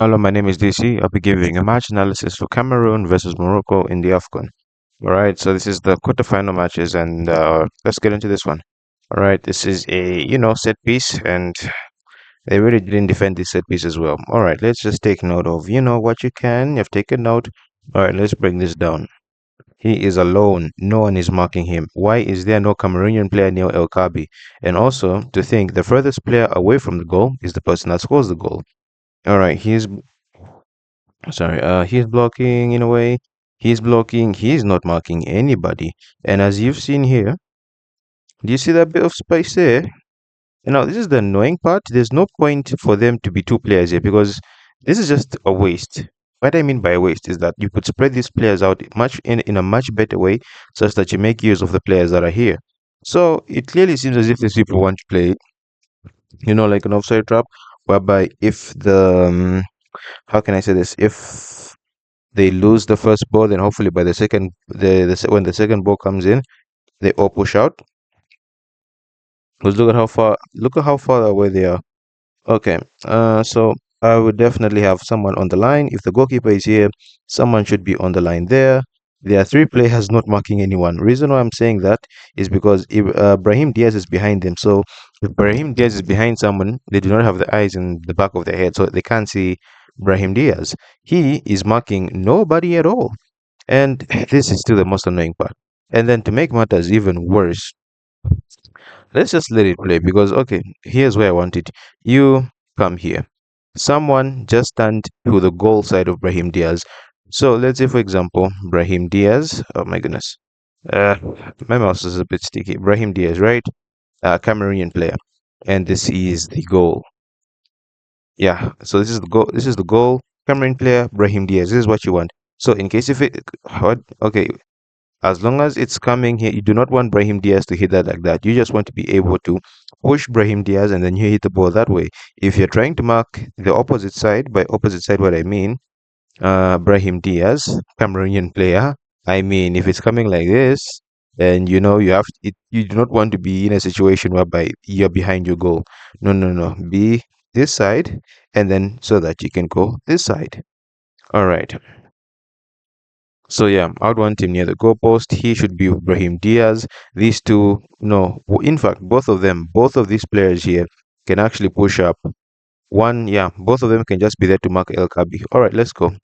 Hello, my name is DC. I'll be giving a match analysis for Cameroon versus Morocco in the AFCON. All right, so this is the quarterfinal matches, and let's get into this one. All right, this is a set piece, and they really didn't defend this set piece as well. All right, let's just take note of what you can. You've taken note. All right, let's break this down. He is alone. No one is marking him. Why is there no Cameroonian player near El Kabi? And also to think the furthest player away from the goal is the person that scores the goal. All right, he's blocking in a way. He's blocking. He's not marking anybody. And as you've seen here, do you see that bit of space there? And now this is the annoying part. There's no point for them to be two players here because this is just a waste. What I mean by waste is that you could spread these players out in a much better way such that you make use of the players that are here. So it clearly seems as if these people want to play, like an offside trap, whereby if how can I say this? If they lose the first ball, then hopefully by the second, when the second ball comes in, they all push out. Because look at how far away they are. Okay, so I would definitely have someone on the line. If the goalkeeper is here, someone should be on the line there. There are three players not marking anyone. Reason why I'm saying that is because if Brahim Diaz is behind them. So if Brahim Diaz is behind someone, they do not have the eyes in the back of their head, so they can't see Brahim Diaz. He is marking nobody at all. And this is still the most annoying part. And then to make matters even worse, let's just let it play because, okay, here's where I want it. You come here. Someone just stand to the goal side of Brahim Diaz. So let's say, for example, Brahim Diaz. Oh my goodness. Uh, my mouse is a bit sticky. Brahim Diaz, right? Cameroonian player. And this is the goal. Yeah. So this is the goal. This is the goal. Cameroon player, Brahim Diaz. This is what you want. So in case if it, what? Okay, as long as it's coming here, you do not want Brahim Diaz to hit that like that. You just want to be able to push Brahim Diaz and then you hit the ball that way. If you're trying to mark the opposite side, by opposite side, what I mean, Brahim Diaz, Cameroonian player. I mean, if it's coming like this, then you have it. You do not want to be in a situation whereby you're behind your goal. No, no, no. Be this side, and then so that you can go this side. All right. So yeah, I would want him near the goalpost. He should be with Brahim Diaz. These two, no, in fact, both of these players here can actually push up. One, yeah, both of them can just be there to mark El Kabi. All right, let's go.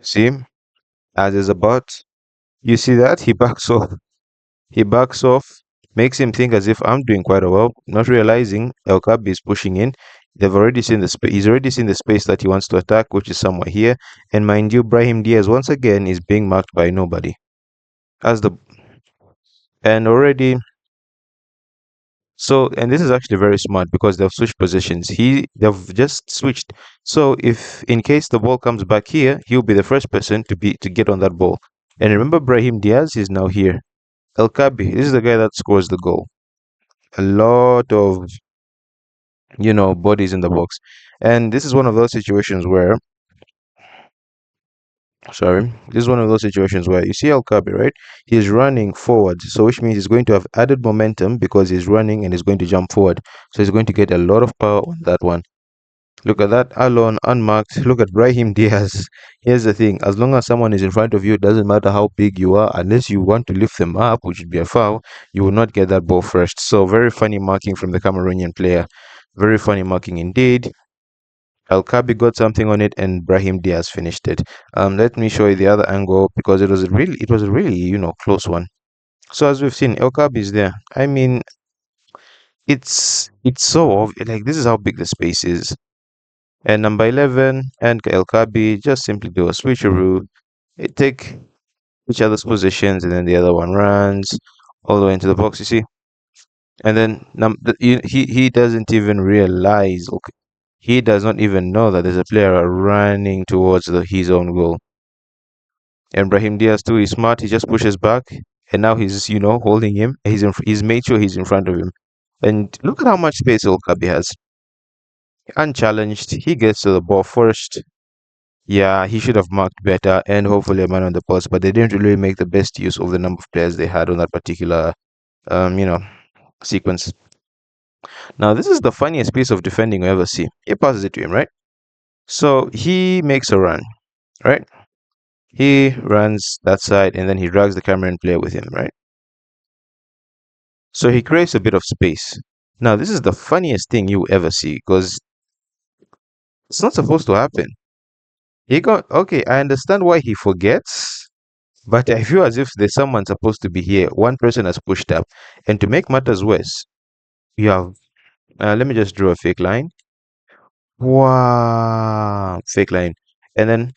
See, as is about, you see that he backs off. He backs off, makes him think as if I'm doing quite well, not realizing El Kabi is pushing in. They've already seen the space. He's already seen the space that he wants to attack, which is somewhere here. And mind you, Brahim Diaz once again is being marked by nobody. As the and already so and this is actually very smart because they've switched positions. They've just switched. So if in case the ball comes back here, he'll be the first person to get on that ball. And remember, Brahim Diaz is now here. El Kabi, this is the guy that scores the goal. A lot of bodies in the box, and this is one of those situations where sorry, this is one of those situations where you see El Kabi, right? He's running forward, so which means he's going to have added momentum because he's running and he's going to jump forward. So he's going to get a lot of power on that one. Look at that, alone, unmarked. Look at Brahim Diaz. Here's the thing, as long as someone is in front of you, it doesn't matter how big you are, unless you want to lift them up, which would be a foul, you will not get that ball first. So very funny marking from the Cameroonian player. Very funny marking indeed. El Kabi got something on it and Brahim Diaz finished it. Let me show you the other angle because it was a really, close one. So as we've seen, El Kabi is there. I mean, it's so obvious. Like this is how big the space is. And number 11 and El Kabi just simply do a switcheroo. They take each other's positions and then the other one runs all the way into the box, you see? And then he doesn't even realize, okay, he does not even know that there's a player running towards his own goal. And Brahim Diaz too is smart. He just pushes back, and now he's holding him. He's made sure he's in front of him. And look at how much space Kabi has. Unchallenged, he gets to the ball first. Yeah, he should have marked better and hopefully a man on the post, but they didn't really make the best use of the number of players they had on that particular, um, you know, sequence. Now, this is the funniest piece of defending you ever see. He passes it to him, right? So he makes a run, right? He runs that side and then he drags the Cameroon player with him, right? So he creates a bit of space. Now, this is the funniest thing you ever see because it's not supposed to happen. He got okay, I understand why he forgets, but I feel as if there's someone supposed to be here. One person has pushed up. And to make matters worse, you have let me just draw a fake line. Wow, fake line. And then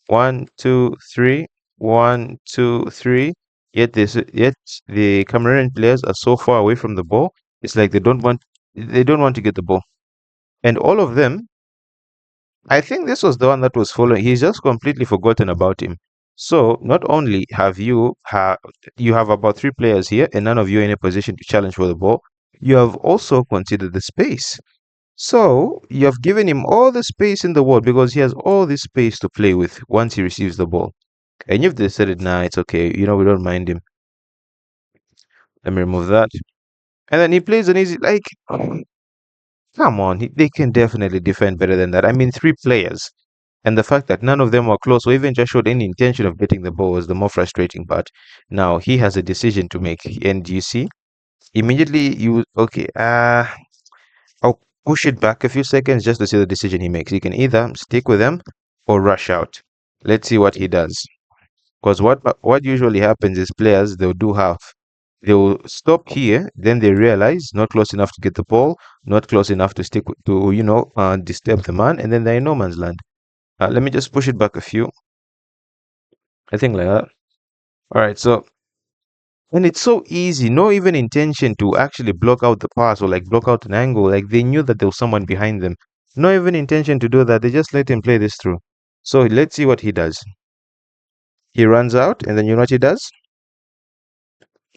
one, two, three, one, two, three. Yet the Cameroonian players are so far away from the ball. It's like they don't want to get the ball. And all of them, I think this was the one that was following. He's just completely forgotten about him. So not only you have about three players here, and none of you are in a position to challenge for the ball. You have also considered the space. So you have given him all the space in the world because he has all this space to play with once he receives the ball. And you've decided, nah, it's okay. We don't mind him. Let me remove that. And then he plays an easy, like, come on, they can definitely defend better than that. I mean, three players. And the fact that none of them were close or even just showed any intention of getting the ball was the more frustrating part. Now he has a decision to make. And you see, immediately okay, I'll push it back a few seconds just to see the decision he makes. He can either stick with them or rush out. Let's see what he does. Because what usually happens is players they'll do half. They'll stop here, then they realize not close enough to get the ball, not close enough to disturb the man, and then they're in no man's land. Let me just push it back a few. I think like that. All right, so and it's so easy, no even intention to actually block out the pass or like block out an angle. Like they knew that there was someone behind them. No even intention to do that. They just let him play this through. So let's see what he does. He runs out, and then you know what he does?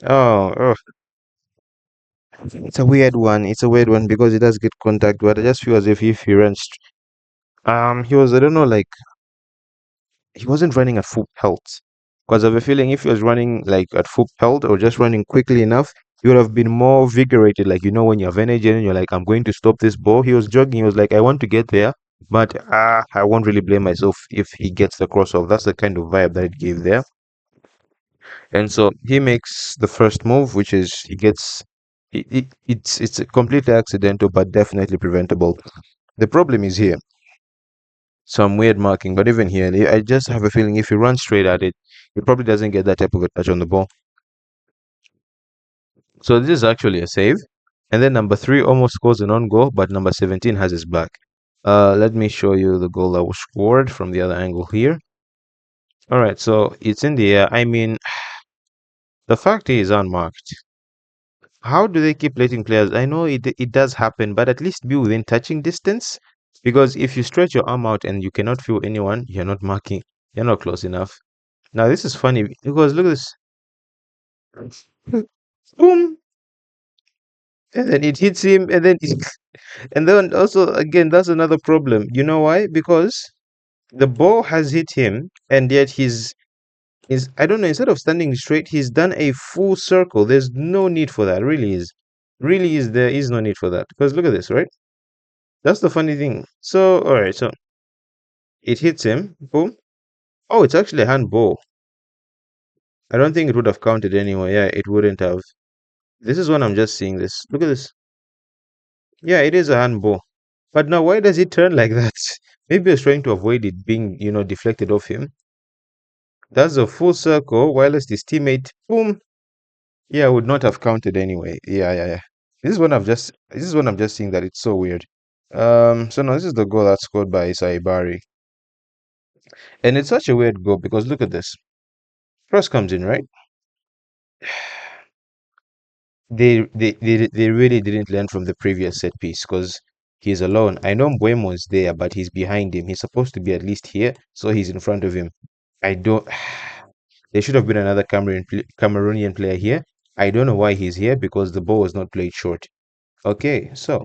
Oh, it's a weird one. It's a weird one because he does get contact, but I just feel as if he runs. He was I don't know like he wasn't running at full pelt. Because I have a feeling if he was running like at full pelt or just running quickly enough, he would have been more vigorated. Like when you have energy and you're like, I'm going to stop this ball. He was jogging. He was like, I want to get there, but I won't really blame myself if he gets the cross off. That's the kind of vibe that it gave there. And so he makes the first move, which is he gets. It's completely accidental, but definitely preventable. The problem is here some weird marking, but even here, I just have a feeling if he runs straight at it, he probably doesn't get that type of a touch on the ball. So this is actually a save. And then number 3 almost scores an on goal, but number 17 has his back. Let me show you the goal that was scored from the other angle here. All right, so it's in the air. I mean, the fact is unmarked. How do they keep letting players? I know it does happen, but at least be within touching distance. Because if you stretch your arm out and you cannot feel anyone, you're not marking. You're not close enough. Now this is funny because look at this. Boom, and then it hits him, and then and then also again that's another problem. You know why? Because the ball has hit him, and yet he's I don't know. Instead of standing straight, he's done a full circle. There's no need for that. Really is there is no need for that. Because look at this, right? That's the funny thing. So all right, so it hits him. Boom. Oh, it's actually a handball. I don't think it would have counted anyway. Yeah, it wouldn't have. This is when I'm just seeing this. Look at this. Yeah, it is a handball. But now why does it turn like that? Maybe he's trying to avoid it being, deflected off him. That's a full circle, whilst his teammate, boom, yeah, would not have counted anyway. Yeah, yeah, yeah. This is when I'm just seeing that it's so weird. So now this is the goal that's scored by Saibari. And it's such a weird goal because look at this. Cross comes in, right? They really didn't learn from the previous set piece because he's alone. I know Mbuemo's there, but he's behind him. He's supposed to be at least here, so he's in front of him. I don't. There should have been another Cameroonian player here. I don't know why he's here because the ball was not played short. Okay, so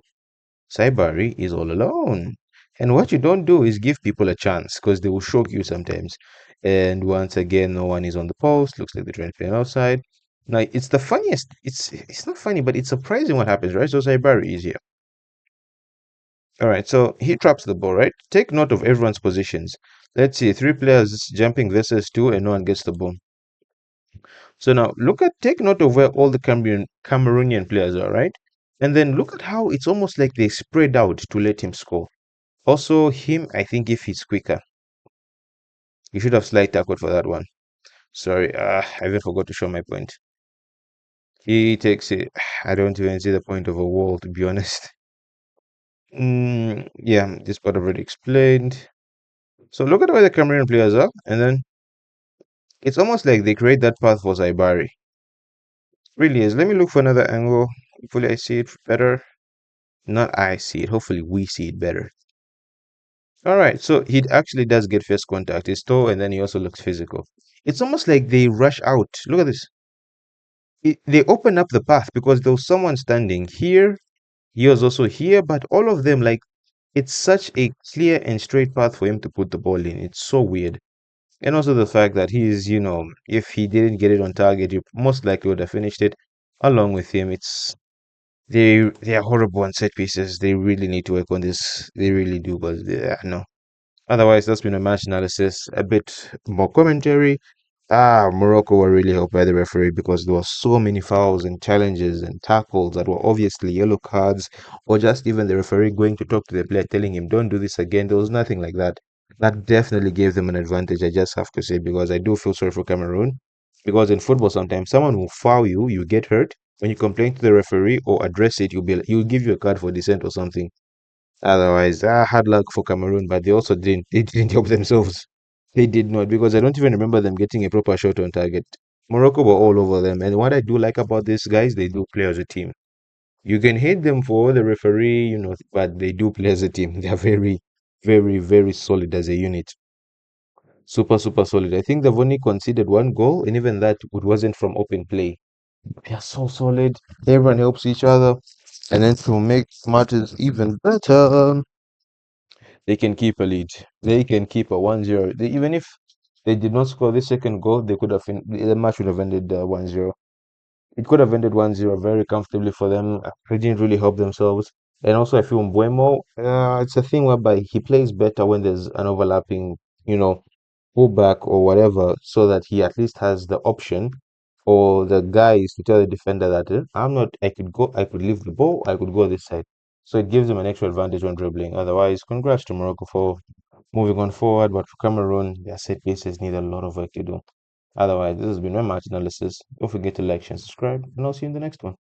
Saibari is all alone. And what you don't do is give people a chance because they will shock you sometimes. And once again, no one is on the post. Looks like they're trying to play outside. Now, it's the funniest. It's not funny, but it's surprising what happens, right? So Saibari is here. All right, so he traps the ball, right? Take note of everyone's positions. Let's see, three players jumping versus two, and no one gets the ball. So now take note of where all the Cameroonian players are, right? And then look at how it's almost like they spread out to let him score. Also, him, I think if he's quicker, you should have slide tackled for that one. Sorry, I even forgot to show my point. He takes it. I don't even see the point of a wall, to be honest. Yeah, this part I've already explained. So look at where the Cameroon players are, and then it's almost like they create that path for Zaibari. Really is. Let me look for another angle. Hopefully I see it better. Not I see it. Hopefully we see it better. All right, so he actually does get first contact. He's tall, and then he also looks physical. It's almost like they rush out. Look at this. They open up the path because there was someone standing here. He was also here, but all of them, like, it's such a clear and straight path for him to put the ball in. It's so weird. And also the fact that if he didn't get it on target, he most likely would have finished it along with him. They are horrible on set pieces. They really need to work on this. They really do, but no. Otherwise, that's been a match analysis, a bit more commentary. Morocco were really helped by the referee because there were so many fouls and challenges and tackles that were obviously yellow cards, or just even the referee going to talk to the player, telling him, "Don't do this again." There was nothing like that. That definitely gave them an advantage, I just have to say, because I do feel sorry for Cameroon. Because in football, sometimes someone will foul you, you get hurt. When you complain to the referee or address it, he'll give you a card for dissent or something. Otherwise, hard luck for Cameroon, but they didn't help themselves. They did not, because I don't even remember them getting a proper shot on target. Morocco were all over them, and what I do like about these guys, they do play as a team. You can hate them for the referee, but they do play as a team. They are very, very, very solid as a unit. Super, super solid. I think they've only conceded one goal, and even that it wasn't from open play. They are so solid. Everyone helps each other, and then to make matters even better, they can keep a lead. They can keep a 1-0. Even if they did not score the second goal, they could have the match would have ended 1-0. It could have ended 1-0 very comfortably for them. They didn't really help themselves. And also, I feel Mbuemo, it's a thing whereby he plays better when there's an overlapping, you know, fullback or whatever, so that he at least has the option or the guys to tell the defender that I'm not, I could leave the ball, I could go this side. So it gives them an extra advantage when dribbling. Otherwise, congrats to Morocco for moving on forward. But for Cameroon, their set pieces need a lot of work to do. Otherwise, this has been my match analysis. Don't forget to like, share, and subscribe, and I'll see you in the next one.